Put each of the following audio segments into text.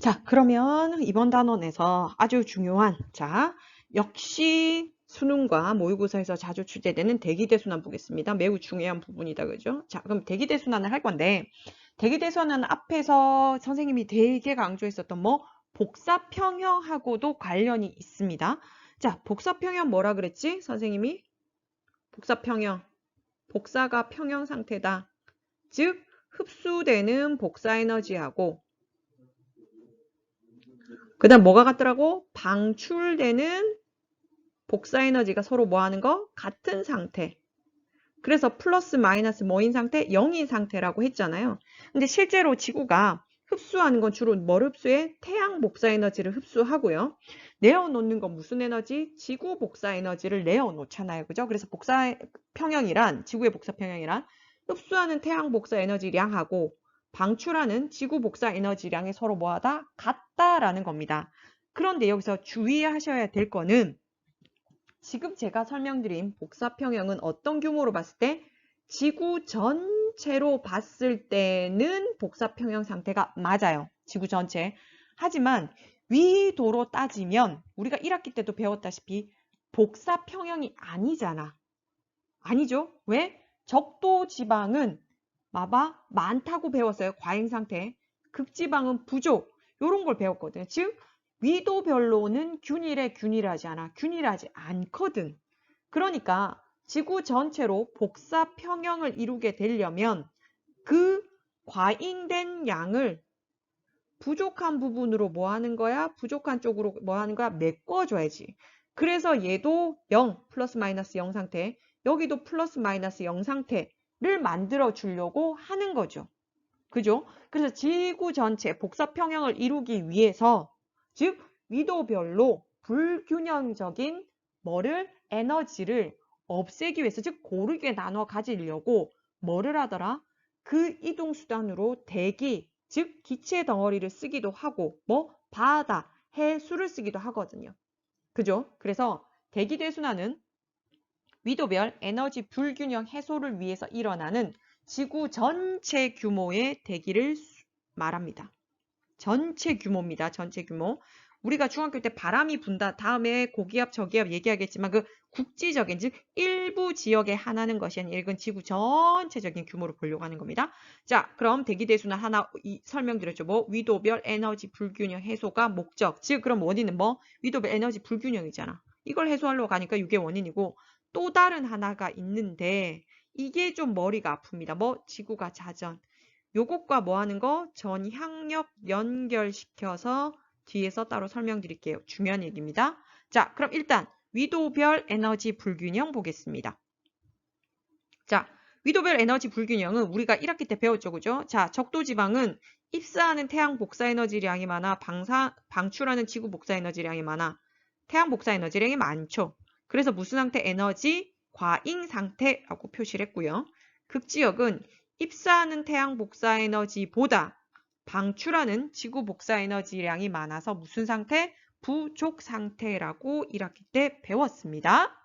자, 그러면 이번 단원에서 아주 중요한, 자, 역시 수능과 모의고사에서 자주 출제되는 대기대순환 보겠습니다. 매우 중요한 부분이다, 그죠? 자, 그럼 대기대순환을 할 건데, 대기대순환은 앞에서 선생님이 되게 강조했었던 복사평형하고도 관련이 있습니다. 자, 복사평형 뭐라 그랬지? 선생님이? 복사평형. 복사가 평형 상태다. 즉, 흡수되는 복사에너지하고 그 다음 뭐가 같더라고? 방출되는 복사에너지가 서로 뭐 하는 거? 같은 상태. 그래서 플러스 마이너스 뭐인 상태? 0인 상태라고 했잖아요. 근데 실제로 지구가 흡수하는 건 주로 뭘 흡수해? 태양 복사에너지를 흡수하고요. 내어놓는 건 무슨 에너지? 지구 복사에너지를 내어놓잖아요. 그죠? 그래서 복사평형이란, 지구의 복사평형이란 흡수하는 태양 복사에너지량하고 방출하는 지구 복사에너지량이 서로 뭐하다? 같다라는 겁니다. 그런데 여기서 주의하셔야 될 거는 지금 제가 설명드린 복사평형은 어떤 규모로 봤을 때 지구 전체로 봤을 때는 복사평형 상태가 맞아요. 지구 전체. 하지만 위도로 따지면 우리가 1학기 때도 배웠다시피 복사평형이 아니잖아. 아니죠? 왜? 적도 지방은 봐봐 많다고 배웠어요. 과잉 상태. 극지방은 부족. 이런 걸 배웠거든요. 즉 위도별로는 균일하지 않아. 균일하지 않거든. 그러니까 지구 전체로 복사평형을 이루게 되려면 그 과잉된 양을 부족한 부분으로 뭐 하는 거야? 부족한 쪽으로 뭐 하는 거야? 메꿔줘야지. 그래서 얘도 0, 플러스 마이너스 0 상태, 여기도 플러스 마이너스 0 상태를 만들어 주려고 하는 거죠. 그죠? 그래서 지구 전체 복사평형을 이루기 위해서 즉 위도별로 불균형적인 에너지를 없애기 위해서 즉 고르게 나눠 가지려고 뭐를 하더라? 그 이동수단으로 대기 즉 기체 덩어리를 쓰기도 하고 바다, 해수를 쓰기도 하거든요. 그죠? 그래서 대기대순환은 위도별 에너지 불균형 해소를 위해서 일어나는 지구 전체 규모의 대기를 말합니다. 전체 규모입니다. 전체 규모. 우리가 중학교 때 바람이 분다. 다음에 고기압, 저기압 얘기하겠지만 그 국지적인 즉 일부 지역에 하나는 것이 아니라 이건 지구 전체적인 규모로 보려고 하는 겁니다. 자, 그럼 대기대순환 하나 설명드렸죠. 위도별 에너지 불균형 해소가 목적. 즉 그럼 원인은 위도별 에너지 불균형이잖아. 이걸 해소하려고 가니까 이게 원인이고 또 다른 하나가 있는데 이게 좀 머리가 아픕니다. 지구가 자전. 요것과 뭐 하는 거? 전향력 연결시켜서 뒤에서 따로 설명드릴게요. 중요한 얘기입니다. 자, 그럼 일단 위도별 에너지 불균형 보겠습니다. 자, 위도별 에너지 불균형은 우리가 1학기 때 배웠죠. 그죠? 자, 적도지방은 입사하는 태양 복사에너지량이 많아 방출하는 지구 복사에너지량이 많아 태양 복사에너지량이 많죠. 그래서 무슨 상태? 에너지 과잉 상태라고 표시를 했고요. 극지역은 입사하는 태양 복사에너지보다 방출하는 지구 복사에너지량이 많아서 무슨 상태? 부족 상태라고 1학기 때 배웠습니다.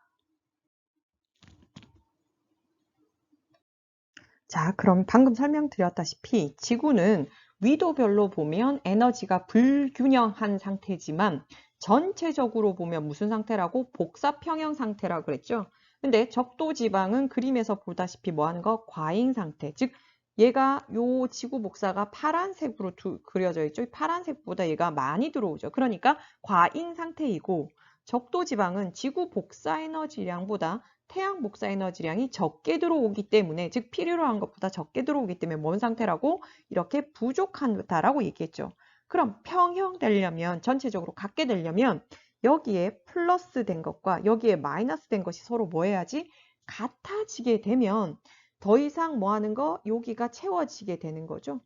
자, 그럼 방금 설명드렸다시피 지구는 위도별로 보면 에너지가 불균형한 상태지만 전체적으로 보면 무슨 상태라고? 복사평형 상태라고 그랬죠. 근데 적도지방은 그림에서 보다시피 뭐 하는 거? 과잉 상태. 즉 얘가 요 지구 복사가 파란색으로 그려져 있죠. 파란색보다 얘가 많이 들어오죠. 그러니까 과잉 상태이고 적도지방은 지구 복사에너지량보다 태양 복사에너지량이 적게 들어오기 때문에 즉 필요로 한 것보다 적게 들어오기 때문에 뭔 상태라고? 이렇게 부족하다라고 얘기했죠. 그럼 평형되려면 전체적으로 같게 되려면 여기에 플러스 된 것과 여기에 마이너스 된 것이 서로 뭐 해야지? 같아지게 되면 더 이상 뭐 하는 거? 여기가 채워지게 되는 거죠.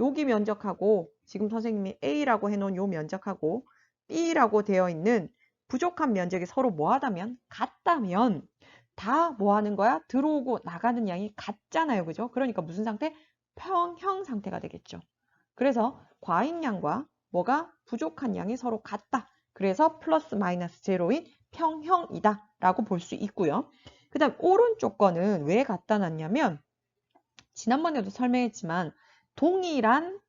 여기 면적하고 지금 선생님이 A라고 해놓은 요 면적하고 B라고 되어 있는 부족한 면적이 서로 뭐 하다면? 같다면 다 뭐 하는 거야? 들어오고 나가는 양이 같잖아요. 그죠? 그러니까 무슨 상태? 평형 상태가 되겠죠. 그래서 과잉량과 뭐가 부족한 양이 서로 같다. 그래서 플러스 마이너스 제로인 평형이다 라고 볼 수 있고요. 그 다음 오른쪽 거는 왜 갖다 놨냐면 지난번에도 설명했지만 동일한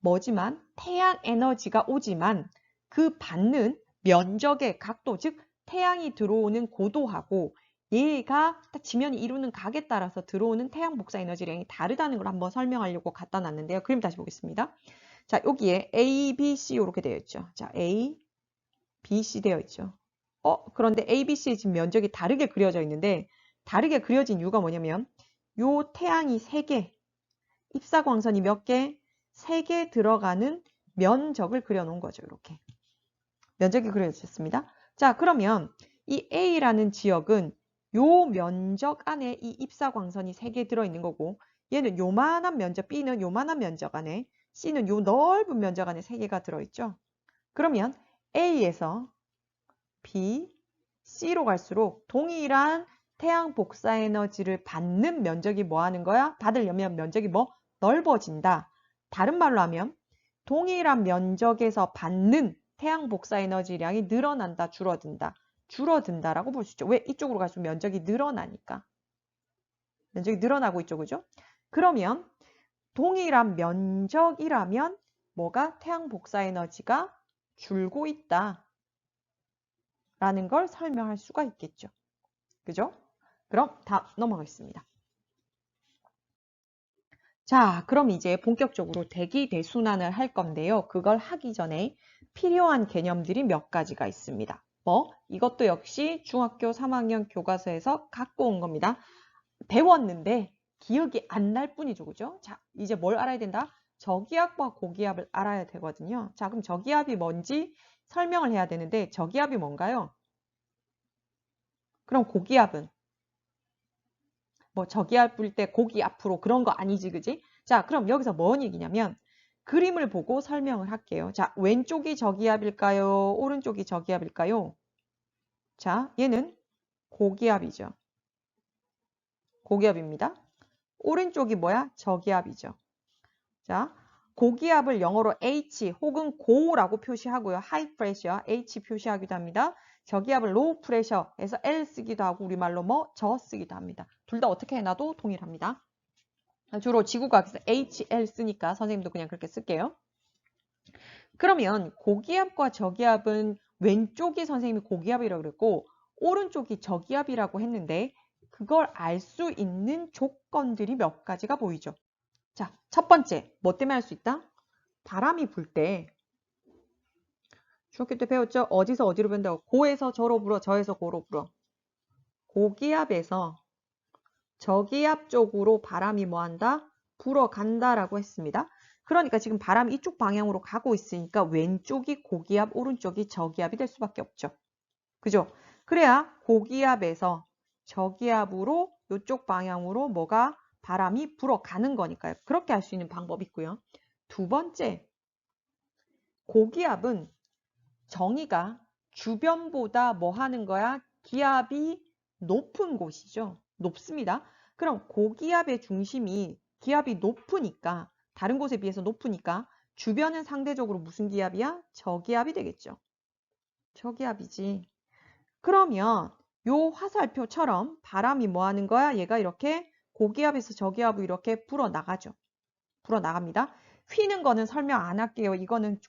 뭐지만 태양 에너지가 오지만 그 받는 면적의 각도, 즉 태양이 들어오는 고도하고 얘가 지면이 이루는 각에 따라서 들어오는 태양 복사 에너지량이 다르다는 걸 한번 설명하려고 갖다 놨는데요. 그림 다시 보겠습니다. 자, 여기에 A, B, C 이렇게 되어 있죠. 자, A, B, C 되어 있죠. 그런데 A, B, C의 지금 면적이 다르게 그려져 있는데 다르게 그려진 이유가 뭐냐면 요 태양이 3개, 입사광선이 몇 개? 3개 들어가는 면적을 그려놓은 거죠. 이렇게. 면적이 그려졌습니다. 자, 그러면 이 A라는 지역은 요 면적 안에 이 입사광선이 3개 들어있는 거고 얘는 요만한 면적, B는 요만한 면적 안에, C는 요 넓은 면적 안에 3개가 들어있죠. 그러면 A에서 B, C로 갈수록 동일한 태양 복사 에너지를 받는 면적이 뭐 하는 거야? 받으려면 면적이 뭐? 넓어진다. 다른 말로 하면 동일한 면적에서 받는 태양 복사 에너지량이 늘어난다, 줄어든다. 줄어든다라고 볼 수 있죠. 왜? 이쪽으로 갈수록 면적이 늘어나니까. 면적이 늘어나고 있죠, 그죠? 그러면 동일한 면적이라면 뭐가? 태양 복사 에너지가 줄고 있다. 라는 걸 설명할 수가 있겠죠. 그죠? 그럼 다음 넘어가겠습니다. 자, 그럼 이제 본격적으로 대기대순환을 할 건데요. 그걸 하기 전에 필요한 개념들이 몇 가지가 있습니다. 이것도 역시 중학교 3학년 교과서에서 갖고 온 겁니다. 배웠는데 기억이 안 날 뿐이죠. 그죠? 자, 이제 뭘 알아야 된다? 저기압과 고기압을 알아야 되거든요. 자, 그럼 저기압이 뭔지 설명을 해야 되는데 저기압이 뭔가요? 그럼 고기압은? 저기압 불 때 고기 앞으로 그런 거 아니지, 그지? 자, 그럼 여기서 뭔 얘기냐면 그림을 보고 설명을 할게요. 자, 왼쪽이 저기압일까요? 오른쪽이 저기압일까요? 자, 얘는 고기압이죠. 고기압입니다. 오른쪽이 뭐야? 저기압이죠. 자, 고기압을 영어로 H 혹은 고라고 표시하고요. High pressure, H 표시하기도 합니다. 저기압을 low pressure에서 L 쓰기도 하고 우리말로 저 쓰기도 합니다. 둘 다 어떻게 해놔도 동일합니다. 주로 지구과학에서 HL 쓰니까 선생님도 그냥 그렇게 쓸게요. 그러면 고기압과 저기압은 왼쪽이 선생님이 고기압이라고 그랬고 오른쪽이 저기압이라고 했는데 그걸 알 수 있는 조건들이 몇 가지가 보이죠. 자, 첫 번째, 뭐 때문에 할 수 있다? 바람이 불 때 중학교 때 배웠죠? 어디서 어디로 변다고? 고에서 저로 불어, 저에서 고로 불어. 고기압에서 저기압 쪽으로 바람이 뭐한다? 불어간다라고 했습니다. 그러니까 지금 바람이 이쪽 방향으로 가고 있으니까 왼쪽이 고기압, 오른쪽이 저기압이 될 수밖에 없죠. 그죠? 그래야 고기압에서 저기압으로 이쪽 방향으로 뭐가 바람이 불어가는 거니까요. 그렇게 할 수 있는 방법이 있고요. 두 번째, 고기압은 정의가 주변보다 뭐 하는 거야? 기압이 높은 곳이죠. 높습니다. 그럼 고기압의 중심이 기압이 높으니까 다른 곳에 비해서 높으니까 주변은 상대적으로 무슨 기압이야? 저기압이 되겠죠. 저기압이지. 그러면 요 화살표처럼 바람이 뭐 하는 거야? 얘가 이렇게 고기압에서 저기압으로 이렇게 불어나가죠. 불어나갑니다. 휘는 거는 설명 안 할게요. 이거는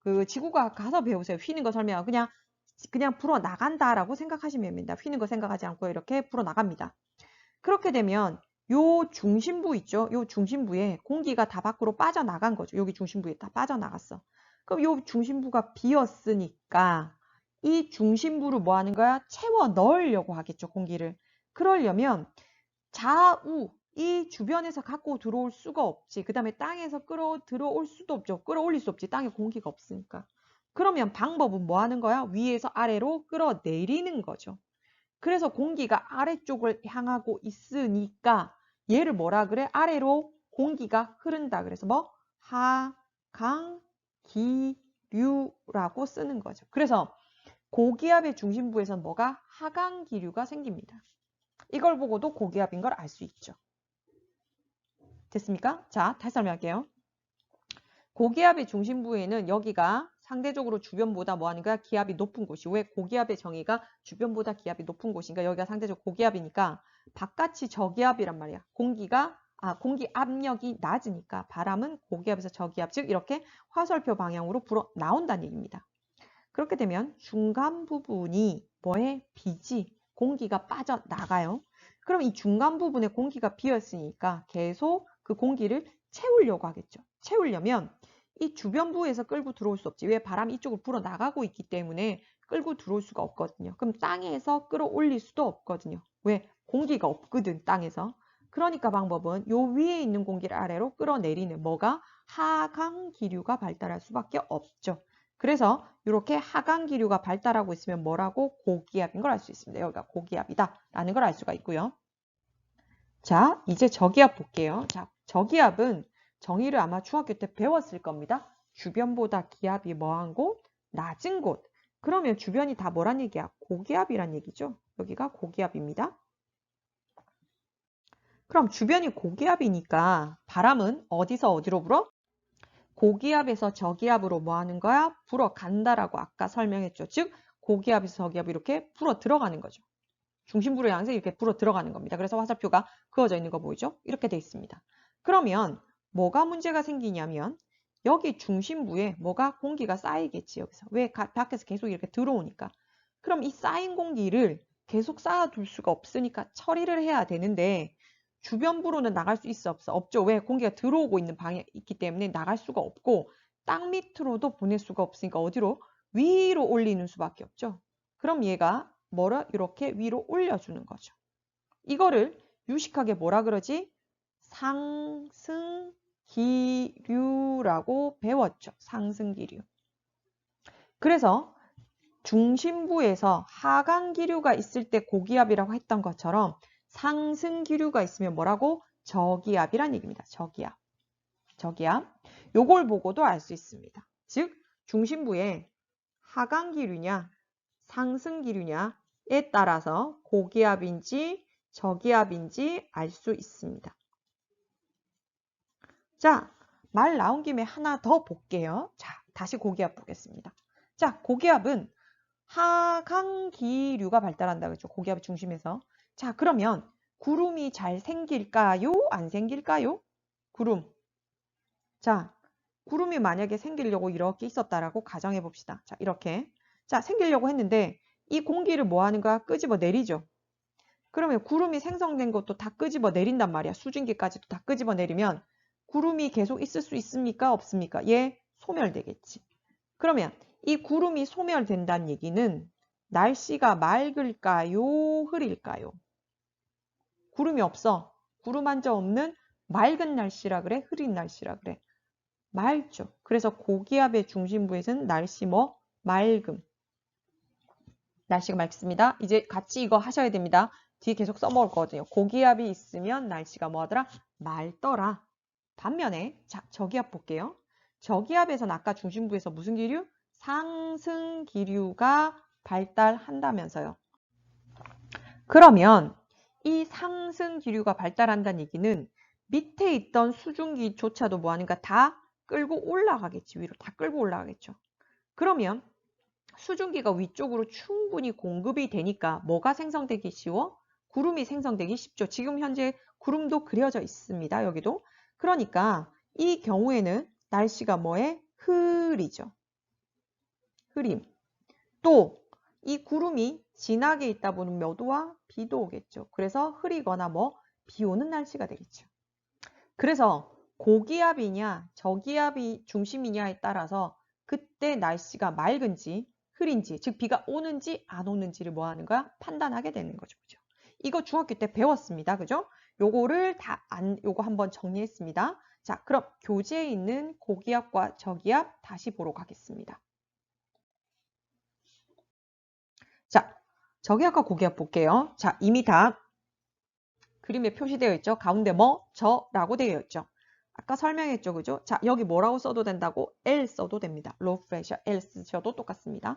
그 지구과학 가서 배우세요. 휘는 거 설명하고 그냥 불어나간다라고 생각하시면 됩니다. 휘는 거 생각하지 않고 이렇게 불어나갑니다. 그렇게 되면 요 중심부 있죠? 요 중심부에 공기가 다 밖으로 빠져나간 거죠. 여기 중심부에 다 빠져나갔어. 그럼 요 중심부가 비었으니까 이 중심부를 뭐 하는 거야? 채워 넣으려고 하겠죠, 공기를. 그러려면 좌우 이 주변에서 갖고 들어올 수가 없지. 그 다음에 땅에서 들어올 수도 없죠. 끌어올릴 수 없지. 땅에 공기가 없으니까. 그러면 방법은 뭐 하는 거야? 위에서 아래로 끌어내리는 거죠. 그래서 공기가 아래쪽을 향하고 있으니까 얘를 뭐라 그래? 아래로 공기가 흐른다. 그래서 하강기류라고 쓰는 거죠. 그래서 고기압의 중심부에서는 뭐가? 하강기류가 생깁니다. 이걸 보고도 고기압인 걸 알 수 있죠. 됐습니까? 자, 다시 설명할게요. 고기압의 중심부에는 여기가 상대적으로 주변보다 뭐 하는 거야? 기압이 높은 곳이. 왜? 고기압의 정의가 주변보다 기압이 높은 곳이니까 여기가 상대적으로 고기압이니까 바깥이 저기압이란 말이야. 공기가 공기 압력이 낮으니까 바람은 고기압에서 저기압, 즉 이렇게 화살표 방향으로 불어 나온다는 얘기입니다. 그렇게 되면 중간 부분이 뭐에 비지? 공기가 빠져나가요. 그럼 이 중간 부분에 공기가 비었으니까 계속 그 공기를 채우려고 하겠죠. 채우려면 이 주변부에서 끌고 들어올 수 없지. 왜? 바람이 이쪽으로 불어 나가고 있기 때문에 끌고 들어올 수가 없거든요. 그럼 땅에서 끌어올릴 수도 없거든요. 왜? 공기가 없거든, 땅에서. 그러니까 방법은 요 위에 있는 공기를 아래로 끌어내리는 뭐가? 하강 기류가 발달할 수밖에 없죠. 그래서 이렇게 하강 기류가 발달하고 있으면 뭐라고? 고기압인 걸 알 수 있습니다. 여기가 고기압이다 라는 걸 알 수가 있고요. 자, 이제 저기압 볼게요. 자, 저기압은 정의를 아마 중학교 때 배웠을 겁니다. 주변보다 기압이 뭐한 곳? 낮은 곳. 그러면 주변이 다 뭐란 얘기야? 고기압이란 얘기죠. 여기가 고기압입니다. 그럼 주변이 고기압이니까 바람은 어디서 어디로 불어? 고기압에서 저기압으로 뭐 하는 거야? 불어 간다라고 아까 설명했죠. 즉 고기압에서 저기압 이렇게 불어 들어가는 거죠. 중심부를 향해서 이렇게 불어 들어가는 겁니다. 그래서 화살표가 그어져 있는 거 보이죠? 이렇게 돼 있습니다. 그러면 뭐가 문제가 생기냐면 여기 중심부에 뭐가 공기가 쌓이겠지. 여기서. 왜? 밖에서 계속 이렇게 들어오니까. 그럼 이 쌓인 공기를 계속 쌓아둘 수가 없으니까 처리를 해야 되는데 주변부로는 나갈 수 있어 없어? 없죠. 왜? 공기가 들어오고 있는 방향이 있기 때문에 나갈 수가 없고 땅 밑으로도 보낼 수가 없으니까 어디로? 위로 올리는 수밖에 없죠. 그럼 얘가 뭐라? 이렇게 위로 올려주는 거죠. 이거를 유식하게 뭐라 그러지? 상승기류라고 배웠죠. 상승기류. 그래서 중심부에서 하강기류가 있을 때 고기압이라고 했던 것처럼 상승기류가 있으면 뭐라고? 저기압이란 얘기입니다. 저기압. 저기압. 요걸 보고도 알 수 있습니다. 즉 중심부에 하강기류냐 상승기류냐에 따라서 고기압인지 저기압인지 알 수 있습니다. 자, 말 나온 김에 하나 더 볼게요. 자, 다시 고기압 보겠습니다. 자, 고기압은 하강기류가 발달한다 그랬죠. 고기압 중심에서. 자, 그러면 구름이 잘 생길까요? 안 생길까요? 구름. 자, 구름이 만약에 생기려고 이렇게 있었다라고 가정해 봅시다. 자, 이렇게. 자, 생기려고 했는데 이 공기를 뭐 하는 거야? 끄집어 내리죠. 그러면 구름이 생성된 것도 다 끄집어 내린단 말이야. 수증기까지도 다 끄집어 내리면 구름이 계속 있을 수 있습니까? 없습니까? 예, 소멸되겠지. 그러면 이 구름이 소멸된다는 얘기는 날씨가 맑을까요? 흐릴까요? 구름이 없어. 구름 한 점 없는 맑은 날씨라 그래? 흐린 날씨라 그래? 맑죠. 그래서 고기압의 중심부에서는 날씨 뭐? 맑음. 날씨가 맑습니다. 이제 같이 이거 하셔야 됩니다. 뒤에 계속 써먹을 거거든요. 고기압이 있으면 날씨가 뭐하더라? 맑더라. 반면에 자, 저기압 볼게요. 저기압에서는 아까 중심부에서 무슨 기류? 상승 기류가 발달한다면서요. 그러면 이 상승 기류가 발달한다는 얘기는 밑에 있던 수증기조차도 뭐 하는가? 다 끌고 올라가겠지. 위로 다 끌고 올라가겠죠. 그러면 수증기가 위쪽으로 충분히 공급이 되니까 뭐가 생성되기 쉬워? 구름이 생성되기 쉽죠. 지금 현재 구름도 그려져 있습니다. 여기도. 그러니까 이 경우에는 날씨가 뭐에? 흐리죠. 흐림. 또 이 구름이 진하게 있다 보면 몇 와? 비도 오겠죠. 그래서 흐리거나 뭐 비 오는 날씨가 되겠죠. 그래서 고기압이냐 저기압이 중심이냐에 따라서 그때 날씨가 맑은지 흐린지 즉 비가 오는지 안 오는지를 뭐 하는 거야? 판단하게 되는 거죠. 그죠? 이거 중학교 때 배웠습니다. 그죠? 요거를 요거 한번 정리했습니다. 자, 그럼 교재에 있는 고기압과 저기압 다시 보러 가겠습니다. 자, 저기압과 고기압 볼게요. 자, 이미 다 그림에 표시되어 있죠. 가운데 뭐? 저라고 되어 있죠. 아까 설명했죠. 그죠? 자, 여기 뭐라고 써도 된다고? L 써도 됩니다. low pressure L 쓰셔도 똑같습니다.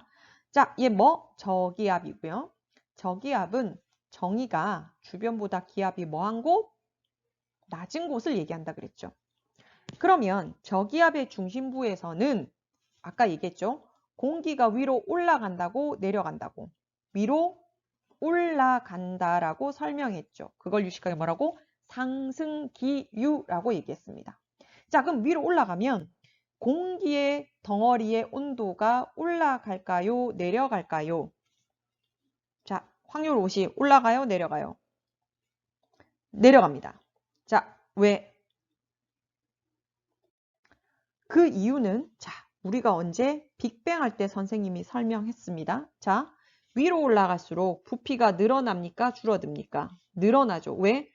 자, 얘 뭐? 저기압이고요. 저기압은 정의가 주변보다 기압이 뭐한 곳? 낮은 곳을 얘기한다 그랬죠. 그러면 저기압의 중심부에서는 아까 얘기했죠. 공기가 위로 올라간다고 내려간다고. 위로 올라간다라고 설명했죠. 그걸 유식하게 뭐라고? 상승기류라고 얘기했습니다. 자, 그럼 위로 올라가면 공기의 덩어리의 온도가 올라갈까요? 내려갈까요? 자, 확률 50 올라가요? 내려가요? 내려갑니다. 자, 왜? 그 이유는 자, 우리가 언제 빅뱅 할 때 선생님이 설명했습니다. 자, 위로 올라갈수록 부피가 늘어납니까? 줄어듭니까? 늘어나죠. 왜?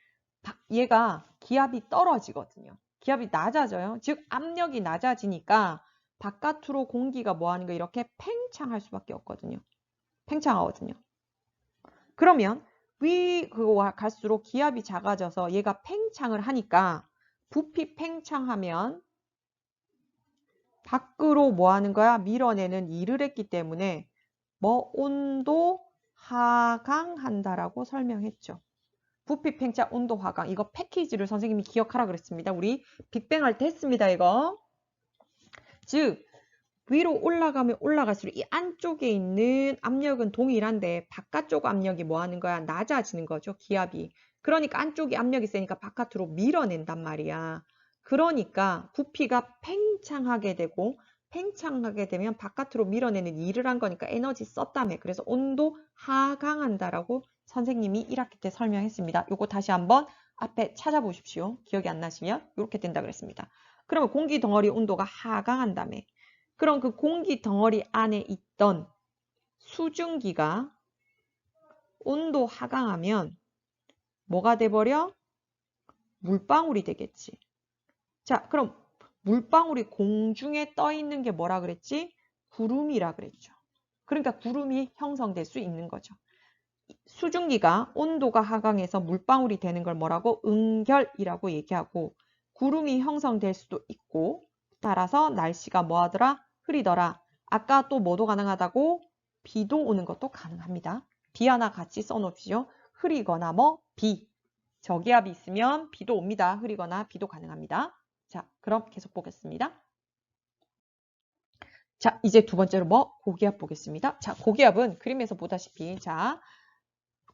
얘가 기압이 떨어지거든요. 기압이 낮아져요. 즉 압력이 낮아지니까 바깥으로 공기가 뭐 하는 거 이렇게 팽창할 수밖에 없거든요. 팽창하거든요. 그러면 그거 갈수록 기압이 작아져서 얘가 팽창을 하니까 부피 팽창하면 밖으로 뭐 하는 거야? 밀어내는 일을 했기 때문에 뭐 온도 하강한다라고 설명했죠. 부피 팽창 온도 하강. 이거 패키지를 선생님이 기억하라 그랬습니다. 우리 빅뱅 할 때 했습니다. 이거. 즉 위로 올라가면 올라갈수록 이 안쪽에 있는 압력은 동일한데 바깥쪽 압력이 뭐 하는 거야? 낮아지는 거죠. 기압이. 그러니까 안쪽이 압력이 세니까 바깥으로 밀어낸단 말이야. 그러니까 부피가 팽창하게 되고 팽창하게 되면 바깥으로 밀어내는 일을 한 거니까 에너지 썼다며. 그래서 온도 하강한다라고 선생님이 1학기 때 설명했습니다. 요거 다시 한번 앞에 찾아보십시오. 기억이 안 나시면 이렇게 된다 그랬습니다. 그러면 공기 덩어리 온도가 하강한다며. 그럼 그 공기 덩어리 안에 있던 수증기가 온도 하강하면 뭐가 돼버려? 물방울이 되겠지. 자, 그럼 물방울이 공중에 떠 있는 게 뭐라 그랬지? 구름이라 그랬죠. 그러니까 구름이 형성될 수 있는 거죠. 수증기가 온도가 하강해서 물방울이 되는 걸 뭐라고? 응결이라고 얘기하고 구름이 형성될 수도 있고 따라서 날씨가 뭐하더라? 흐리더라. 아까 또 뭐도 가능하다고? 비도 오는 것도 가능합니다. 비 하나 같이 써놓으시죠. 흐리거나 뭐 비. 저기압이 있으면 비도 옵니다. 흐리거나 비도 가능합니다. 자, 그럼 계속 보겠습니다. 자, 이제 두 번째로 뭐? 고기압 보겠습니다. 자, 고기압은 그림에서 보다시피 자,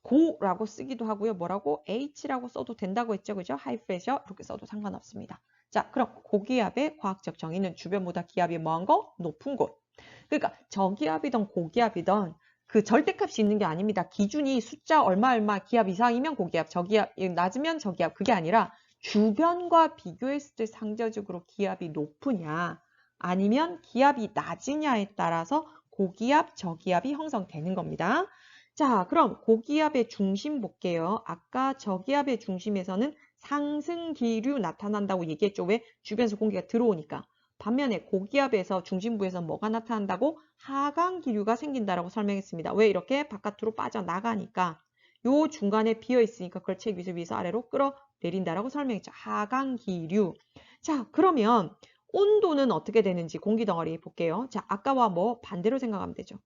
고라고 쓰기도 하고요. 뭐라고? H라고 써도 된다고 했죠. 그죠? 하이 프레셔 이렇게 써도 상관없습니다. 자, 그럼 고기압의 과학적 정의는 주변보다 기압이 뭐한 거? 높은 곳. 그러니까 저기압이든 고기압이든 그 절대값이 있는 게 아닙니다. 기준이 숫자 얼마 기압 이상이면 고기압, 저기압 낮으면 저기압 그게 아니라 주변과 비교했을 때 상대적으로 기압이 높으냐 아니면 기압이 낮으냐에 따라서 고기압, 저기압이 형성되는 겁니다. 자, 그럼 고기압의 중심 볼게요. 아까 저기압의 중심에서는 상승기류 나타난다고 얘기했죠. 왜? 주변에서 공기가 들어오니까. 반면에 고기압에서 중심부에서 뭐가 나타난다고? 하강기류가 생긴다라고 설명했습니다. 왜? 이렇게 바깥으로 빠져나가니까 요 중간에 비어있으니까 그걸 채기 위해서 아래로 끌어내린다라고 설명했죠. 하강기류. 자, 그러면 온도는 어떻게 되는지 공기덩어리 볼게요. 자, 아까와 뭐 반대로 생각하면 되죠.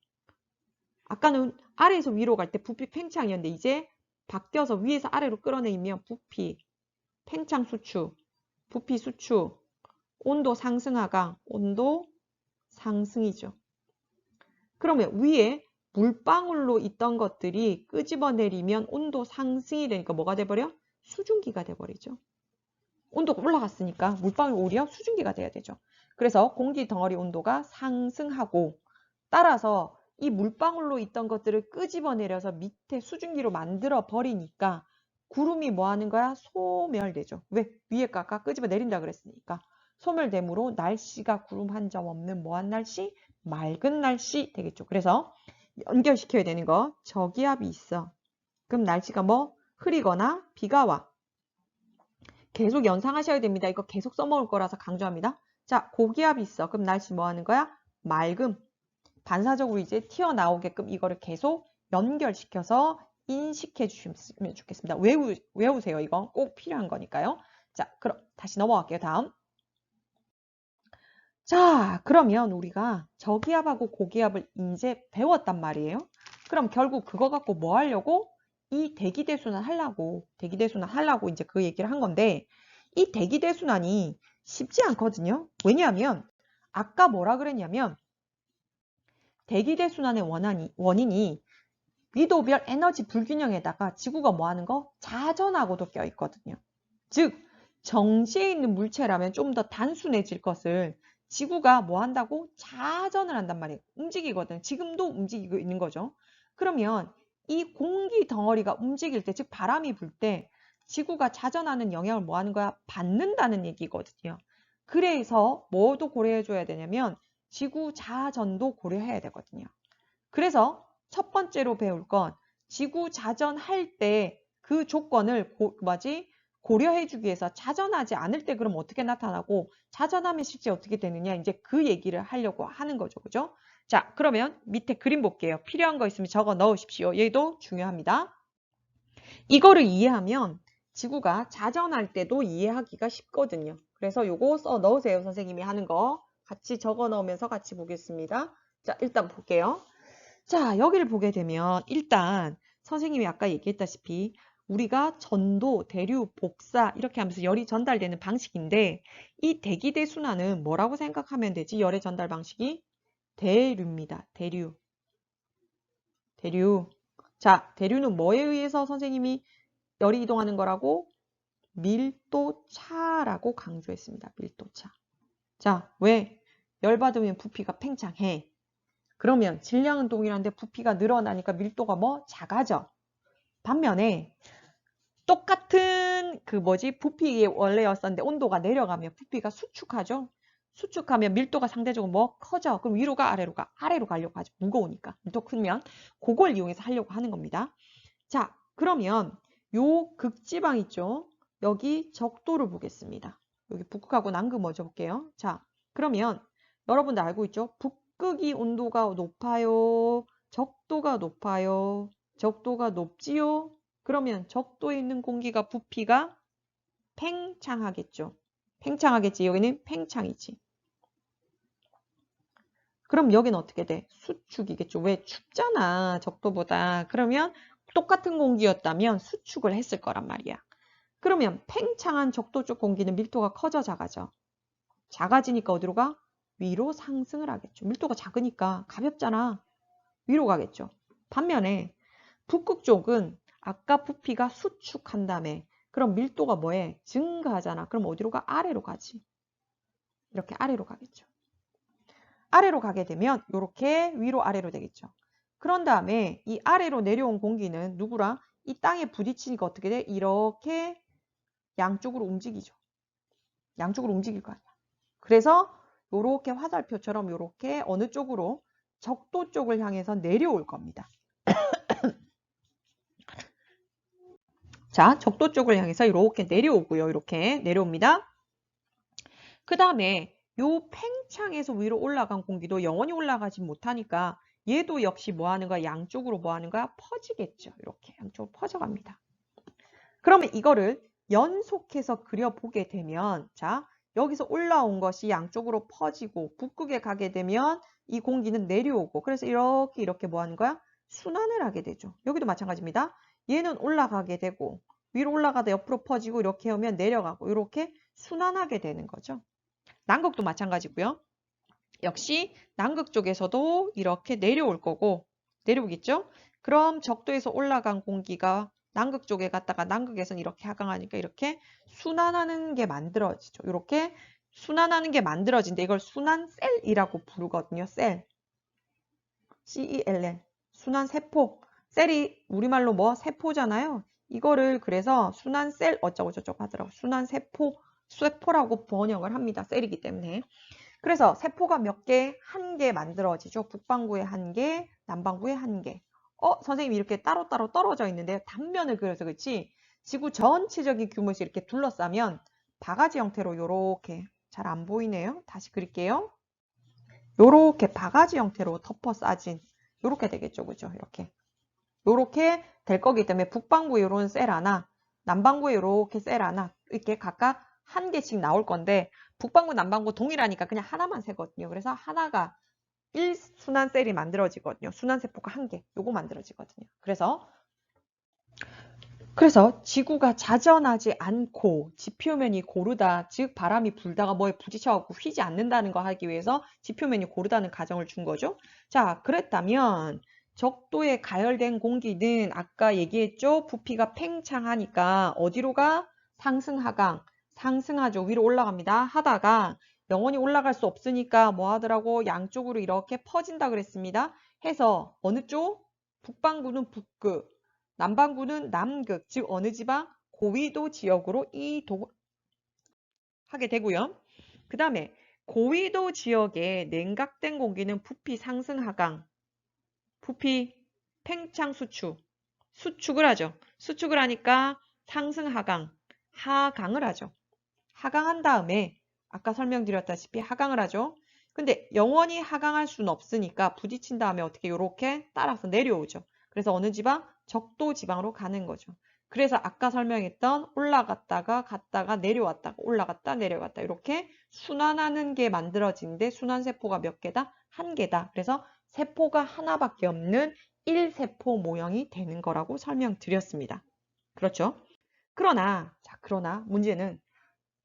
아까는 아래에서 위로 갈 때 부피 팽창이었는데 이제 바뀌어서 위에서 아래로 끌어내리면 부피, 팽창 수축, 부피 수축, 온도 상승 하강, 온도 상승이죠. 그러면 위에 물방울로 있던 것들이 끄집어내리면 온도 상승이 되니까 뭐가 돼버려? 수증기가 돼버리죠. 온도가 올라갔으니까 물방울 오히려 수증기가 돼야 되죠. 그래서 공기 덩어리 온도가 상승하고 따라서 이 물방울로 있던 것들을 끄집어내려서 밑에 수증기로 만들어 버리니까 구름이 뭐 하는 거야? 소멸되죠. 왜? 위에 깎아 끄집어내린다 그랬으니까. 소멸됨으로 날씨가 구름 한 점 없는 뭐한 날씨? 맑은 날씨 되겠죠. 그래서 연결시켜야 되는 거 저기압이 있어. 그럼 날씨가 뭐? 흐리거나 비가 와. 계속 연상하셔야 됩니다. 이거 계속 써먹을 거라서 강조합니다. 자, 고기압이 있어. 그럼 날씨 뭐 하는 거야? 맑음. 반사적으로 이제 튀어나오게끔 이거를 계속 연결시켜서 인식해 주시면 좋겠습니다. 외우세요. 이거 꼭 필요한 거니까요. 자, 그럼 다시 넘어갈게요. 다음. 자, 그러면 우리가 저기압하고 고기압을 이제 배웠단 말이에요. 그럼 결국 그거 갖고 뭐 하려고? 이 대기대순환 하려고 이제 그 얘기를 한 건데 이 대기대순환이 쉽지 않거든요. 왜냐하면 아까 뭐라 그랬냐면 대기대순환의 원인이 위도별 에너지 불균형에다가 지구가 뭐 하는 거? 자전하고도 껴있거든요. 즉 정지해 있는 물체라면 좀 더 단순해질 것을 지구가 뭐 한다고? 자전을 한단 말이에요. 움직이거든. 지금도 움직이고 있는 거죠. 그러면 이 공기 덩어리가 움직일 때, 즉 바람이 불 때 지구가 자전하는 영향을 뭐 하는 거야? 받는다는 얘기거든요. 그래서 뭐도 고려해 줘야 되냐면 지구 자전도 고려해야 되거든요. 그래서 첫 번째로 배울 건 지구 자전할 때 그 조건을 고려해 주기 위해서 자전하지 않을 때 그럼 어떻게 나타나고 자전하면 실제 어떻게 되느냐 이제 그 얘기를 하려고 하는 거죠. 그죠? 자, 그러면 밑에 그림 볼게요. 필요한 거 있으면 적어 넣으십시오. 얘도 중요합니다. 이거를 이해하면 지구가 자전할 때도 이해하기가 쉽거든요. 그래서 요거 써 넣으세요. 선생님이 하는 거 같이 적어 넣으면서 같이 보겠습니다. 자, 일단 볼게요. 자, 여기를 보게 되면 일단 선생님이 아까 얘기했다시피 우리가 전도, 대류, 복사 이렇게 하면서 열이 전달되는 방식인데 이 대기대 순환은 뭐라고 생각하면 되지? 열의 전달 방식이 대류입니다. 대류. 대류. 자, 대류는 뭐에 의해서 선생님이 열이 이동하는 거라고? 밀도차라고 강조했습니다. 밀도차. 자, 왜? 열 받으면 부피가 팽창해. 그러면 질량은 동일한데 부피가 늘어나니까 밀도가 뭐? 작아져. 반면에 똑같은 부피 원래였었는데 온도가 내려가면 부피가 수축하죠. 수축하면 밀도가 상대적으로 뭐? 커져. 그럼 위로가 아래로가? 아래로 가려고 하죠. 무거우니까. 밀도 크면 그걸 이용해서 하려고 하는 겁니다. 자, 그러면 요 극지방 있죠? 여기 적도를 보겠습니다. 여기 북극하고 남극 먼저 볼게요. 자, 그러면 여러분들 알고 있죠? 북극이 온도가 높아요. 적도가 높아요. 적도가 높지요? 그러면 적도에 있는 공기가 부피가 팽창하겠죠. 팽창하겠지. 여기는 팽창이지. 그럼 여기는 어떻게 돼? 수축이겠죠. 왜? 춥잖아. 적도보다. 그러면 똑같은 공기였다면 수축을 했을 거란 말이야. 그러면 팽창한 적도 쪽 공기는 밀도가 커져 작아져? 작아지니까 어디로 가? 위로 상승을 하겠죠. 밀도가 작으니까 가볍잖아. 위로 가겠죠. 반면에 북극 쪽은 아까 부피가 수축한 다음에 그럼 밀도가 뭐해? 증가하잖아. 그럼 어디로 가? 아래로 가지. 이렇게 아래로 가겠죠. 아래로 가게 되면 이렇게 위로 아래로 되겠죠. 그런 다음에 이 아래로 내려온 공기는 누구랑? 이 땅에 부딪히니까 어떻게 돼? 이렇게 양쪽으로 움직이죠. 양쪽으로 움직일 거 아니야. 그래서 이렇게 화살표처럼 이렇게 어느 쪽으로? 적도 쪽을 향해서 내려올 겁니다. 자, 적도 쪽을 향해서 이렇게 내려오고요. 이렇게 내려옵니다. 그 다음에 요 팽창에서 위로 올라간 공기도 영원히 올라가지 못하니까 얘도 역시 뭐 하는 거야? 양쪽으로 뭐 하는 거야? 퍼지겠죠. 이렇게 양쪽으로 퍼져갑니다. 그러면 이거를 연속해서 그려보게 되면 자, 여기서 올라온 것이 양쪽으로 퍼지고 북극에 가게 되면 이 공기는 내려오고 그래서 이렇게 뭐 하는 거야? 순환을 하게 되죠. 여기도 마찬가지입니다. 얘는 올라가게 되고 위로 올라가다 옆으로 퍼지고 이렇게 오면 내려가고 이렇게 순환하게 되는 거죠. 남극도 마찬가지고요. 역시 남극 쪽에서도 이렇게 내려올 거고 내려오겠죠? 그럼 적도에서 올라간 공기가 남극 쪽에 갔다가 남극에서는 이렇게 하강하니까 이렇게 순환하는 게 만들어지죠. 이렇게 순환하는 게 만들어진데 이걸 순환셀이라고 부르거든요. 셀. CELL. 순환세포. 셀이 우리말로 뭐? 세포잖아요. 이거를 그래서 순환셀 어쩌고 저쩌고 하더라고. 순환세포라고 번역을 합니다. 셀이기 때문에. 그래서 세포가 몇 개? 한 개 만들어지죠. 북반구에 한 개, 남반구에 한 개. 선생님 이렇게 따로따로 떨어져 있는데요. 단면을 그려서 그렇지 지구 전체적인 규모에서 이렇게 둘러싸면 바가지 형태로 이렇게 잘 안 보이네요. 다시 그릴게요. 요렇게 바가지 형태로 덮어 싸진 요렇게 되겠죠. 그죠? 요렇게 될 거기 때문에 북반구에 요런 셀 하나, 남반구에 요렇게 셀 하나 이렇게 각각 한 개씩 나올 건데 북반구, 남반구 동일하니까 그냥 하나만 세거든요. 그래서 하나가 1순환 셀이 만들어지거든요. 순환세포가 한 개, 요거 만들어지거든요. 그래서 지구가 자전하지 않고 지표면이 고르다, 즉 바람이 불다가 뭐에 부딪혀갖고 휘지 않는다는 거 하기 위해서 지표면이 고르다는 가정을 준 거죠. 자, 그랬다면 적도에 가열된 공기는 아까 얘기했죠? 부피가 팽창하니까 어디로 가? 상승 하강, 상승하죠. 위로 올라갑니다. 하다가 영원히 올라갈 수 없으니까 뭐 하더라고? 양쪽으로 이렇게 퍼진다 그랬습니다. 해서 어느 쪽? 북반구는 북극, 남반구는 남극, 즉 어느 지방? 고위도 지역으로 이동하게 되고요. 그 다음에 고위도 지역에 냉각된 공기는 부피 상승 하강, 부피 팽창 수축을 하죠. 수축을 하니까 상승 하강, 하강을 하죠. 하강한 다음에 아까 설명드렸다시피 하강을 하죠. 근데 영원히 하강할 수는 없으니까 부딪힌 다음에 어떻게 요렇게 따라서 내려오죠. 그래서 어느 지방? 적도 지방으로 가는 거죠. 그래서 아까 설명했던 올라갔다가 갔다가 내려왔다가 올라갔다 내려갔다 이렇게 순환하는 게 만들어지는데 순환세포가 몇 개다? 한 개다. 그래서 세포가 하나밖에 없는 1세포 모형이 되는 거라고 설명드렸습니다. 그렇죠? 그러나 문제는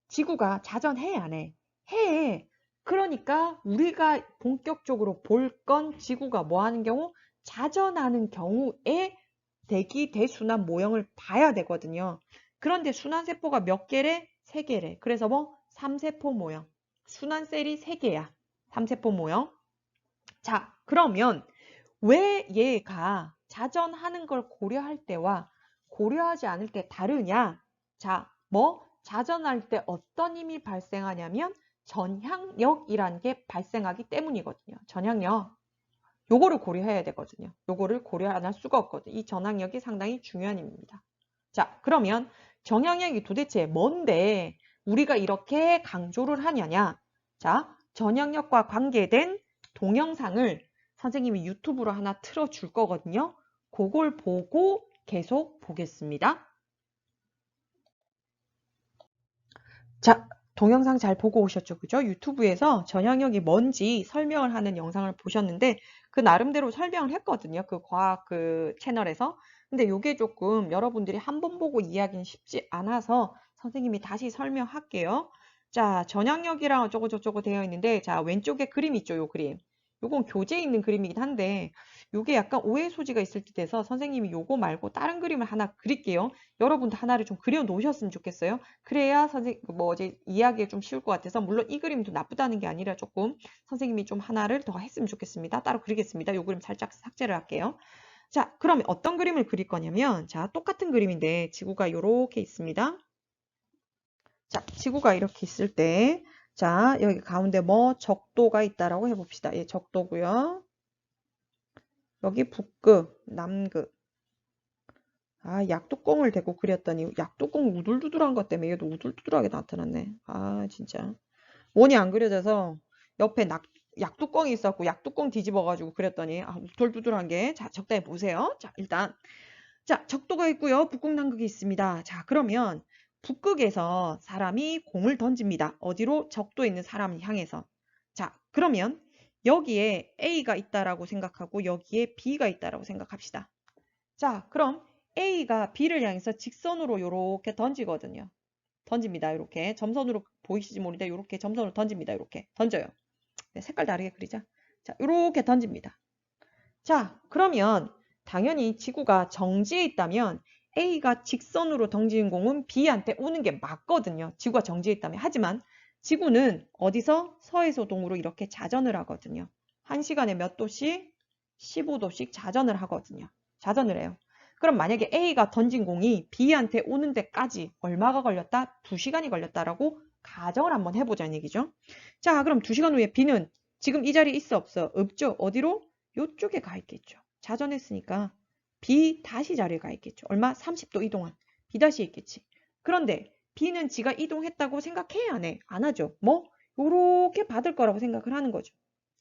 지구가 자전해 안 해? 해. 그러니까 우리가 본격적으로 볼 건 지구가 뭐 하는 경우? 자전하는 경우에 대기 대순환 모형을 봐야 되거든요. 그런데 순환세포가 몇 개래? 3개래. 그래서 뭐 3세포 모형. 순환셀이 3개야. 3세포 모형. 자, 그러면 왜 얘가 자전하는 걸 고려할 때와 고려하지 않을 때 다르냐? 자, 뭐 자전할 때 어떤 힘이 발생하냐면 전향력이라는 게 발생하기 때문이거든요. 전향력. 요거를 고려해야 되거든요. 요거를 고려 안 할 수가 없거든요. 이 전향력이 상당히 중요한 힘입니다. 자, 그러면 전향력이 도대체 뭔데 우리가 이렇게 강조를 하냐냐? 자, 전향력과 관계된 동영상을 선생님이 유튜브로 하나 틀어줄 거거든요. 그걸 보고 계속 보겠습니다. 자, 동영상 잘 보고 오셨죠? 그죠? 유튜브에서 전향력이 뭔지 설명을 하는 영상을 보셨는데 그 나름대로 설명을 했거든요. 그 과학 그 채널에서. 근데 요게 조금 여러분들이 한 번 보고 이해하기는 쉽지 않아서 선생님이 다시 설명할게요. 자, 전향력이랑 어쩌고 저쩌고 되어 있는데 자, 왼쪽에 그림 있죠? 요 그림. 요건 교재에 있는 그림이긴 한데 요게 약간 오해 소지가 있을 듯 해서 선생님이 요거 말고 다른 그림을 하나 그릴게요. 여러분도 하나를 좀 그려 놓으셨으면 좋겠어요. 그래야 이해하기에 좀 쉬울 것 같아서 물론 이 그림도 나쁘다는 게 아니라 조금 선생님이 좀 하나를 더 했으면 좋겠습니다. 따로 그리겠습니다. 이 그림 살짝 삭제를 할게요. 자, 그러면 어떤 그림을 그릴 거냐면 자, 똑같은 그림인데 지구가 이렇게 있습니다. 자, 지구가 이렇게 있을 때 자, 여기 가운데 뭐 적도가 있다라고 해봅시다. 예, 적도고요. 여기 북극, 남극. 아, 약뚜껑을 대고 그렸더니 약뚜껑 우둘두둘한 것 때문에 얘도 우둘두둘하게 나타났네. 아, 진짜. 원이 안 그려져서 옆에 약뚜껑이 있었고 약뚜껑 뒤집어가지고 그렸더니 아, 우둘두둘한 게. 자, 적당히 보세요. 자, 일단 자, 적도가 있고요. 북극, 남극이 있습니다. 자, 그러면 북극에서 사람이 공을 던집니다. 어디로? 적도에 있는 사람을 향해서. 자, 그러면 여기에 A가 있다라고 생각하고 여기에 B가 있다라고 생각합시다. 자, 그럼 A가 B를 향해서 직선으로 이렇게 던지거든요. 던집니다. 이렇게 점선으로 보이시지 모르는데 이렇게 점선으로 던집니다. 이렇게 던져요. 네, 색깔 다르게 그리자. 자, 이렇게 던집니다. 자, 그러면 당연히 지구가 정지해 있다면 A가 직선으로 던지는 공은 B한테 오는 게 맞거든요. 지구가 정지해 있다면. 하지만 지구는 어디서? 서에서 동으로 이렇게 자전을 하거든요. 1시간에 몇 도씩? 15도씩 자전을 하거든요. 자전을 해요. 그럼 만약에 A가 던진 공이 B한테 오는 데까지 얼마가 걸렸다? 2시간이 걸렸다라고 가정을 한번 해보자는 얘기죠. 자, 그럼 2시간 후에 B는 지금 이 자리에 있어 없어? 없죠. 어디로? 요쪽에 가 있겠죠. 자전했으니까 B 다시 자리에 가 있겠죠. 얼마? 30도 이동한. B 다시 있겠지. 그런데 B는 지가 이동했다고 생각해? 안 해? 안 하죠. 뭐? 요렇게 받을 거라고 생각을 하는 거죠.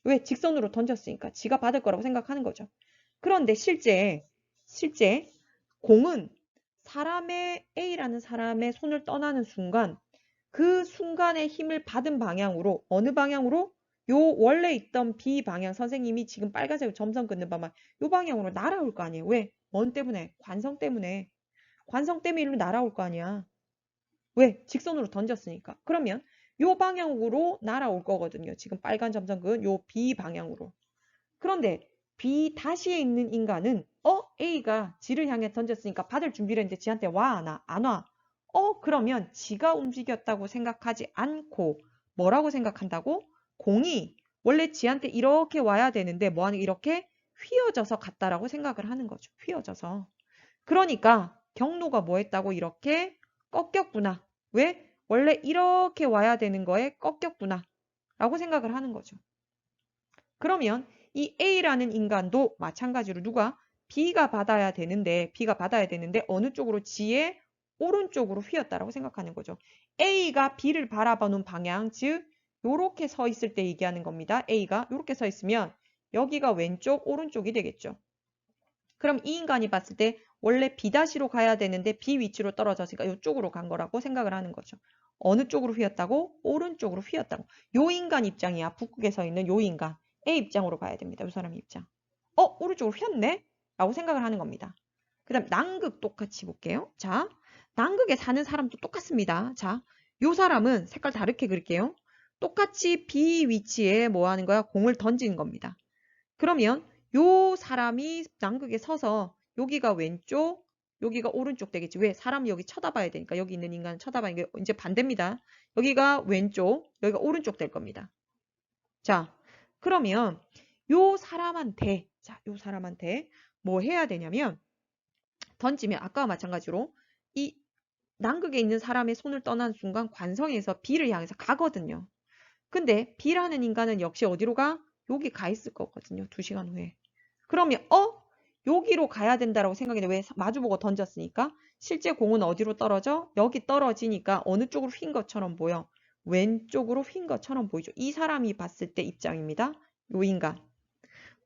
왜? 직선으로 던졌으니까 지가 받을 거라고 생각하는 거죠. 그런데 실제 공은 사람의 A라는 사람의 손을 떠나는 순간 그 순간의 힘을 받은 방향으로 어느 방향으로? 요 원래 있던 B 방향 선생님이 지금 빨간색으로 점선 긋는 방향 요 방향으로 날아올 거 아니에요. 왜? 뭔 때문에? 관성 때문에. 관성 때문에 일로 날아올 거 아니야. 왜? 직선으로 던졌으니까. 그러면 요 방향으로 날아올 거거든요. 지금 빨간 점선 그은 요 B 방향으로. 그런데 B 다시에 있는 인간은 A가 지를 향해 던졌으니까 받을 준비를 했는데 지한테 와, 안 와? 안 와. 그러면 지가 움직였다고 생각하지 않고 뭐라고 생각한다고? 공이 원래 지한테 이렇게 와야 되는데 뭐하는 이렇게 휘어져서 갔다라고 생각을 하는 거죠. 휘어져서. 그러니까 경로가 뭐 했다고? 이렇게 꺾였구나. 왜? 원래 이렇게 와야 되는 거에 꺾였구나. 라고 생각을 하는 거죠. 그러면 이 A라는 인간도 마찬가지로 누가? B가 받아야 되는데 어느 쪽으로? G의 오른쪽으로 휘었다라고 생각하는 거죠. A가 B를 바라보는 방향, 즉 요렇게 서 있을 때 얘기하는 겁니다. A가 요렇게 서 있으면 여기가 왼쪽, 오른쪽이 되겠죠. 그럼 이 인간이 봤을 때 원래 B'로 가야 되는데 B 위치로 떨어졌으니까 이쪽으로 간 거라고 생각을 하는 거죠. 어느 쪽으로 휘었다고? 오른쪽으로 휘었다고. 요 인간 입장이야. 북극에 서 있는 요 인간. A 입장으로 가야 됩니다. 요 사람 입장. 오른쪽으로 휘었네? 라고 생각을 하는 겁니다. 그 다음 남극 똑같이 볼게요. 자, 남극에 사는 사람도 똑같습니다. 자, 요 사람은 색깔 다르게 그릴게요. 똑같이 B 위치에 뭐 하는 거야? 공을 던지는 겁니다. 그러면 요 사람이 남극에 서서 여기가 왼쪽, 여기가 오른쪽 되겠지. 왜? 사람이 여기 쳐다봐야 되니까. 여기 있는 인간은 쳐다봐야 되니까 이제 반대입니다. 여기가 왼쪽, 여기가 오른쪽 될 겁니다. 자, 그러면 요 사람한테 뭐 해야 되냐면 던지면 아까와 마찬가지로 이 남극에 있는 사람의 손을 떠난 순간 관성에서 B를 향해서 가거든요. 근데 B라는 인간은 역시 어디로 가? 여기 가 있을 거거든요. 2시간 후에. 그러면 여기로 가야 된다라고 생각했는데 왜 마주보고 던졌으니까 실제 공은 어디로 떨어져? 여기 떨어지니까 어느 쪽으로 휜 것처럼 보여? 왼쪽으로 휜 것처럼 보이죠. 이 사람이 봤을 때 입장입니다. 요 인간.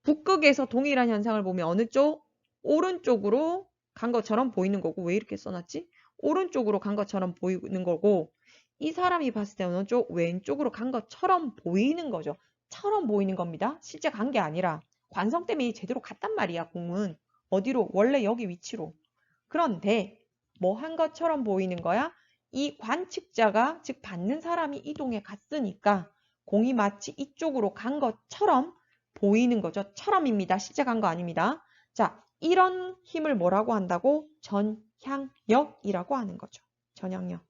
북극에서 동일한 현상을 보면 어느 쪽? 오른쪽으로 간 것처럼 보이는 거고 왜 이렇게 써놨지? 오른쪽으로 간 것처럼 보이는 거고 이 사람이 봤을 때 어느 쪽? 왼쪽으로 간 것처럼 보이는 거죠. 처럼 보이는 겁니다. 실제 간 게 아니라 관성 때문에 제대로 갔단 말이야, 공은. 어디로? 원래 여기 위치로. 그런데 뭐 한 것처럼 보이는 거야? 이 관측자가, 즉 받는 사람이 이동해 갔으니까 공이 마치 이쪽으로 간 것처럼 보이는 거죠. 처럼입니다. 실제 간 거 아닙니다. 자, 이런 힘을 뭐라고 한다고? 전향력이라고 하는 거죠. 전향력.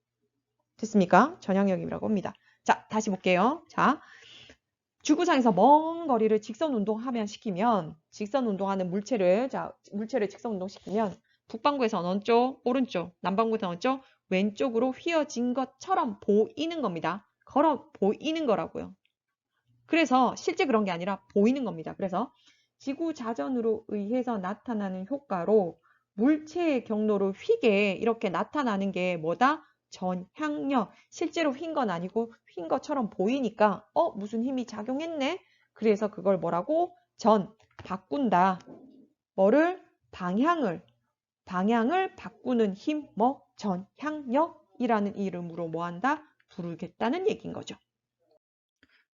됐습니까? 전향력이라고 합니다. 자, 다시 볼게요. 자, 지구상에서 먼 거리를 직선 운동하면 시키면 직선 운동하는 물체를 직선 운동 시키면 북반구에서 어느 쪽? 오른쪽. 남반구에서 어느 쪽? 왼쪽으로 휘어진 것처럼 보이는 겁니다. 걸어 보이는 거라고요. 그래서 실제 그런 게 아니라 보이는 겁니다. 그래서 지구 자전으로 의해서 나타나는 효과로 물체의 경로를 휘게 이렇게 나타나는 게 뭐다? 전향력. 실제로 휜 건 아니고 휜 것처럼 보이니까 무슨 힘이 작용했네? 그래서 그걸 뭐라고? 바꾼다. 뭐를? 방향을 바꾸는 힘, 전향력이라는 이름으로 뭐한다? 부르겠다는 얘기인 거죠.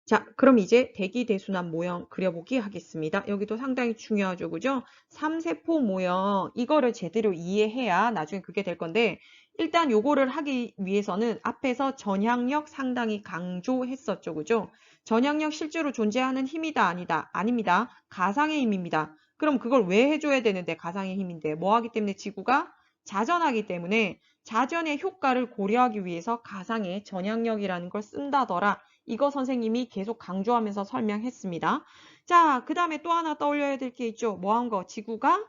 자, 그럼 이제 대기대순환 모형 그려보기 하겠습니다. 여기도 상당히 중요하죠, 그죠? 3세포 모형, 이거를 제대로 이해해야 나중에 그게 될 건데, 일단 요거를 하기 위해서는 앞에서 전향력 상당히 강조했었죠, 그죠? 전향력 실제로 존재하는 힘이다, 아니다? 아닙니다. 가상의 힘입니다. 그럼 그걸 왜 해줘야 되는데, 가상의 힘인데, 뭐 하기 때문에 지구가 자전하기 때문에 자전의 효과를 고려하기 위해서 가상의 전향력이라는 걸 쓴다더라. 이거 선생님이 계속 강조하면서 설명했습니다. 자, 그 다음에 또 하나 떠올려야 될 게 있죠. 뭐 한 거? 지구가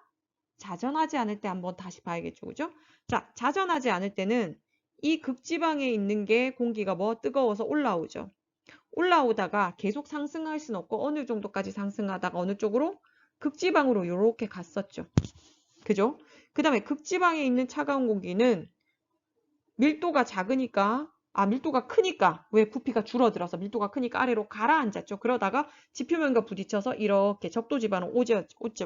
자전하지 않을 때 한번 다시 봐야겠죠. 그죠? 자, 자전하지 않을 때는 이 극지방에 있는 게 공기가 뜨거워서 올라오죠. 올라오다가 계속 상승할 수는 없고 어느 정도까지 상승하다가 어느 쪽으로? 극지방으로 이렇게 갔었죠. 그죠? 그 다음에 극지방에 있는 차가운 공기는 밀도가 작으니까 밀도가 크니까 왜 부피가 줄어들어서 밀도가 크니까 아래로 가라앉았죠. 그러다가 지표면과 부딪혀서 이렇게 적도 지방으로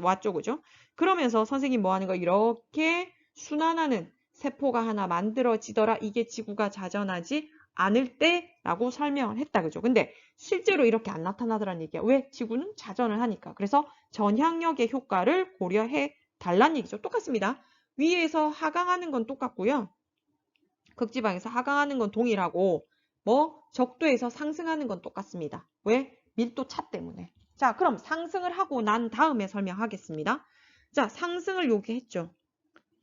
왔죠. 그죠? 그러면서 선생님 뭐 하는 거 이렇게 순환하는 세포가 하나 만들어지더라. 이게 지구가 자전하지 않을 때라고 설명을 했다. 그죠? 근데 실제로 이렇게 안 나타나더란 얘기야. 왜? 지구는 자전을 하니까. 그래서 전향력의 효과를 고려해 달란 얘기죠. 똑같습니다. 위에서 하강하는 건 똑같고요. 극지방에서 하강하는 건 동일하고 적도에서 상승하는 건 똑같습니다. 왜? 밀도 차 때문에. 자, 그럼 상승을 하고 난 다음에 설명하겠습니다. 자, 상승을 요렇게 했죠.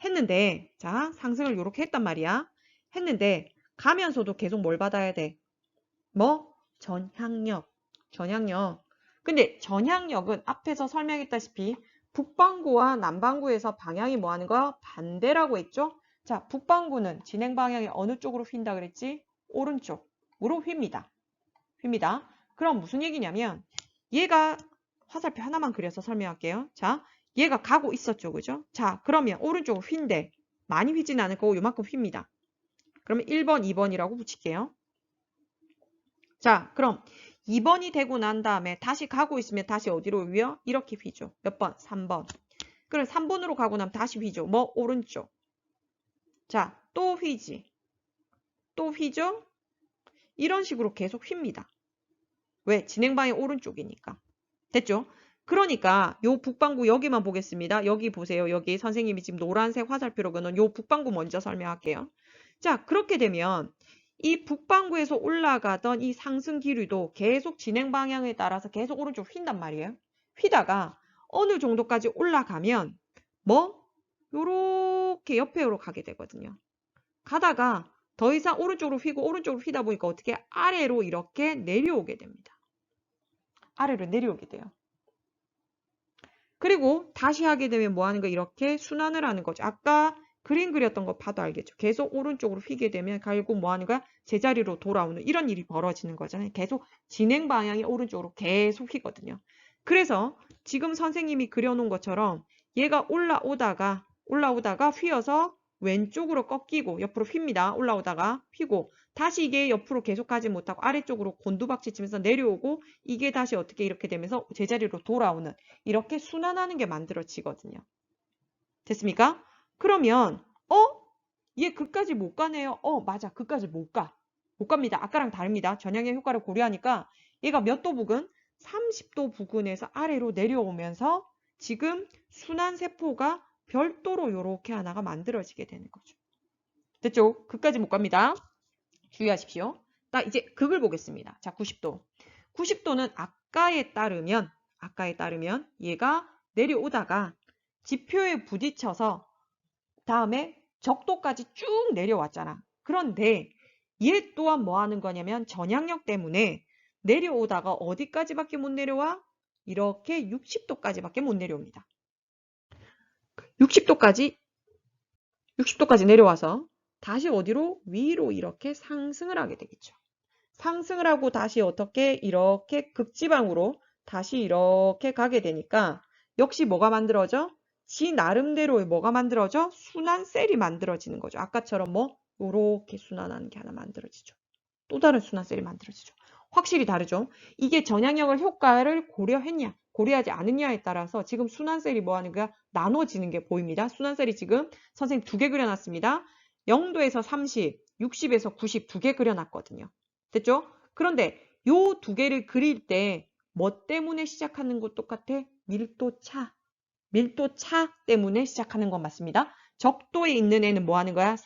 했는데 자, 상승을 요렇게 했단 말이야. 했는데 가면서도 계속 뭘 받아야 돼? 뭐? 전향력. 전향력. 근데 전향력은 앞에서 설명했다시피 북반구와 남반구에서 방향이 뭐 하는 거야? 반대라고 했죠? 자, 북반구는 진행 방향이 어느 쪽으로 휜다 그랬지? 오른쪽으로 휩니다. 휩니다. 그럼 무슨 얘기냐면 얘가 화살표 하나만 그려서 설명할게요. 자, 얘가 가고 있었죠. 그죠? 자, 그러면 오른쪽으로 휜데 많이 휘진 않을 거고 요만큼 휩니다. 그러면 1번, 2번이라고 붙일게요. 자, 그럼 2번이 되고 난 다음에 다시 가고 있으면 다시 어디로 휘어? 이렇게 휘죠. 몇 번? 3번. 그럼 3번으로 가고 나면 다시 휘죠. 뭐? 오른쪽. 자, 또 휘지. 또 휘죠? 이런 식으로 계속 휩니다. 왜? 진행방향 오른쪽이니까. 됐죠? 그러니까 요 북반구 여기만 보겠습니다. 여기 보세요. 여기 선생님이 지금 노란색 화살표로 그는 요 북반구 먼저 설명할게요. 자, 그렇게 되면 이 북반구에서 올라가던 이 상승 기류도 계속 진행 방향에 따라서 계속 오른쪽 휜단 말이에요. 휘다가 어느 정도까지 올라가면 뭐? 요렇게 옆으로 가게 되거든요. 가다가 더 이상 오른쪽으로 휘고 오른쪽으로 휘다 보니까 어떻게 아래로 이렇게 내려오게 됩니다. 아래로 내려오게 돼요. 그리고 다시 하게 되면 뭐 하는 거? 이렇게 순환을 하는 거죠. 아까 그림 그렸던 거 봐도 알겠죠. 계속 오른쪽으로 휘게 되면 결국 뭐 하는 거야? 제자리로 돌아오는 이런 일이 벌어지는 거잖아요. 계속 진행 방향이 오른쪽으로 계속 휘거든요. 그래서 지금 선생님이 그려놓은 것처럼 얘가 올라오다가 휘어서 왼쪽으로 꺾이고 옆으로 휩니다. 올라오다가 휘고 다시 이게 옆으로 계속 가지 못하고 아래쪽으로 곤두박질 치면서 내려오고 이게 다시 어떻게 이렇게 되면서 제자리로 돌아오는 이렇게 순환하는 게 만들어지거든요. 됐습니까? 그러면 얘 그까지 못 가네요. 맞아. 그까지 못 가. 못 갑니다. 아까랑 다릅니다. 전향의 효과를 고려하니까 얘가 몇 도 부근? 30도 부근에서 아래로 내려오면서 지금 순환세포가 별도로 이렇게 하나가 만들어지게 되는 거죠. 됐죠? 그까지 못 갑니다. 주의하십시오. 자, 이제 극을 보겠습니다. 자, 90도. 90도는 아까에 따르면 얘가 내려오다가 지표에 부딪혀서 다음에 적도까지 쭉 내려왔잖아. 그런데 얘 또한 뭐 하는 거냐면 전향력 때문에 내려오다가 어디까지밖에 못 내려와? 이렇게 60도까지밖에 못 내려옵니다. 60도까지 내려와서 다시 어디로? 위로 이렇게 상승을 하게 되겠죠. 상승을 하고 다시 어떻게? 이렇게 극지방으로 다시 이렇게 가게 되니까 역시 뭐가 만들어져? 지 나름대로의 뭐가 만들어져? 순환셀이 만들어지는 거죠. 아까처럼 뭐 요렇게 순환하는 게 하나 만들어지죠. 또 다른 순환셀이 만들어지죠. 확실히 다르죠. 이게 전향력을 효과를 고려했냐 고려하지 않느냐에 따라서 지금 순환셀이 뭐 하는 거야? 나눠지는 게 보입니다. 순환셀이 지금 선생님 2개 그려놨습니다. 0도에서 30, 60에서 90 2개 그려놨거든요. 됐죠? 그런데 요 2개를 그릴 때 뭐 때문에 시작하는 것 똑같아? 밀도차 때문에 시작하는 건 맞습니다. 적도에 있는 애는 뭐 하는 거야?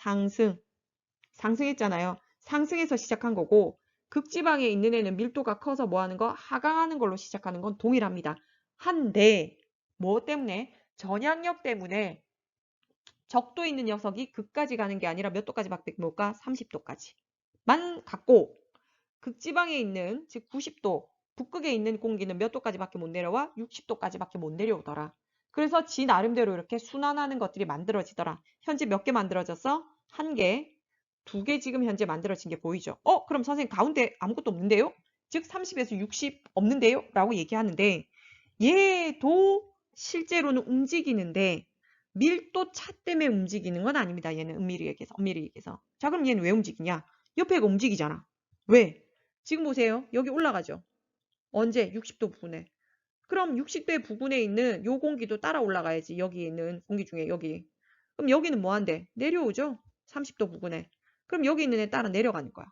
상승했잖아요. 상승해서 시작한 거고 극지방에 있는 애는 밀도가 커서 뭐 하는 거? 하강하는 걸로 시작하는 건 동일합니다. 한데 뭐 때문에? 전향력 때문에 적도에 있는 녀석이 극까지 가는 게 아니라 몇 도까지밖에 못 가? 30도까지만 갔고 극지방에 있는 즉 90도 북극에 있는 공기는 몇 도까지밖에 못 내려와? 60도까지밖에 못 내려오더라. 그래서 지 나름대로 이렇게 순환하는 것들이 만들어지더라. 현재 몇 개 만들어졌어? 1개, 2개 지금 현재 만들어진 게 보이죠? 그럼 선생님 가운데 아무것도 없는데요? 즉 30에서 60 없는데요? 라고 얘기하는데 얘도 실제로는 움직이는데 밀도 차 때문에 움직이는 건 아닙니다. 얘는 엄밀히 얘기해서. 자, 그럼 얘는 왜 움직이냐? 옆에가 움직이잖아. 왜? 지금 보세요. 여기 올라가죠. 언제? 60도 부근에. 그럼 60도 부근에 있는 요 공기도 따라 올라가야지. 여기 있는 공기 중에 여기. 그럼 여기는 뭐 한대? 내려오죠. 30도 부근에. 그럼 여기 있는 애 따라 내려가는 거야.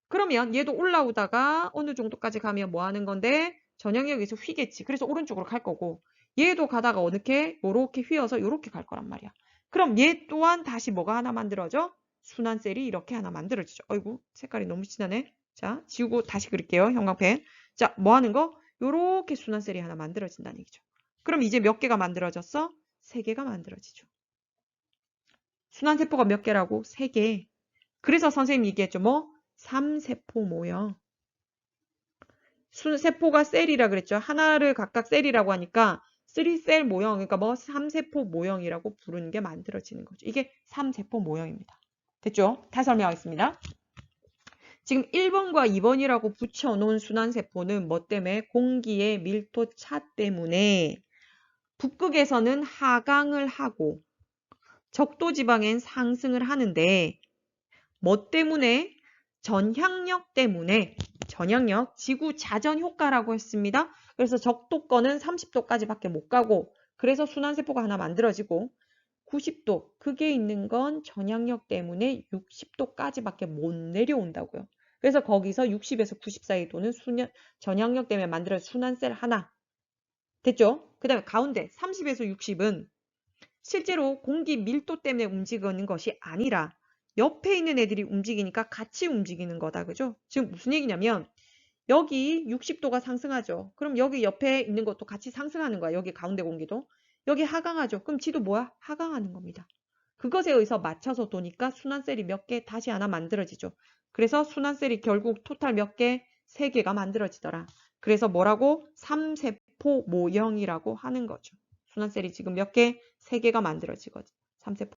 그러면 얘도 올라오다가 어느 정도까지 가면 뭐 하는 건데? 전향력에서 휘겠지. 그래서 오른쪽으로 갈 거고. 얘도 가다가 어느게 요렇게 휘어서 요렇게 갈 거란 말이야. 그럼 얘 또한 다시 뭐가 하나 만들어져? 순환셀이 이렇게 하나 만들어지죠. 어이구, 색깔이 너무 진하네. 자, 지우고 다시 그릴게요. 형광펜. 자, 뭐 하는 거? 요렇게 순환셀이 하나 만들어진다는 얘기죠. 그럼 이제 몇 개가 만들어졌어? 3개가 만들어지죠. 순환세포가 몇 개라고? 3개. 그래서 선생님이 얘기했죠. 뭐? 3세포 모형. 세포가 셀이라 그랬죠. 하나를 각각 셀이라고 하니까 3셀 모형, 그러니까 뭐 3세포 모형이라고 부르는 게 만들어지는 거죠. 이게 3세포 모형입니다. 됐죠? 다시 설명하겠습니다. 지금 1번과 2번이라고 붙여놓은 순환세포는 뭐 때문에? 공기의 밀도 차 때문에 북극에서는 하강을 하고 적도지방엔 상승을 하는데 뭐 때문에? 전향력 때문에, 전향력, 지구 자전 효과라고 했습니다. 그래서 적도권은 30도까지밖에 못 가고 그래서 순환세포가 하나 만들어지고 90도, 그게 있는 건 전향력 때문에 60도까지밖에 못 내려온다고요. 그래서 거기서 60에서 90 사이 도는 전향력 때문에 만들어진 순환셀 하나. 됐죠? 그 다음에 가운데 30에서 60은 실제로 공기 밀도 때문에 움직이는 것이 아니라 옆에 있는 애들이 움직이니까 같이 움직이는 거다. 그죠? 지금 무슨 얘기냐면 여기 60도가 상승하죠. 그럼 여기 옆에 있는 것도 같이 상승하는 거야. 여기 가운데 공기도. 여기 하강하죠. 그럼 지도 뭐야? 하강하는 겁니다. 그것에 의해서 맞춰서 도니까 순환셀이 몇 개 다시 하나 만들어지죠. 그래서 순환셀이 결국 토탈 몇 개? 3개가 만들어지더라. 그래서 뭐라고? 3세포 모형이라고 하는 거죠. 순환셀이 지금 몇 개? 3개가 만들어지거든. 3세포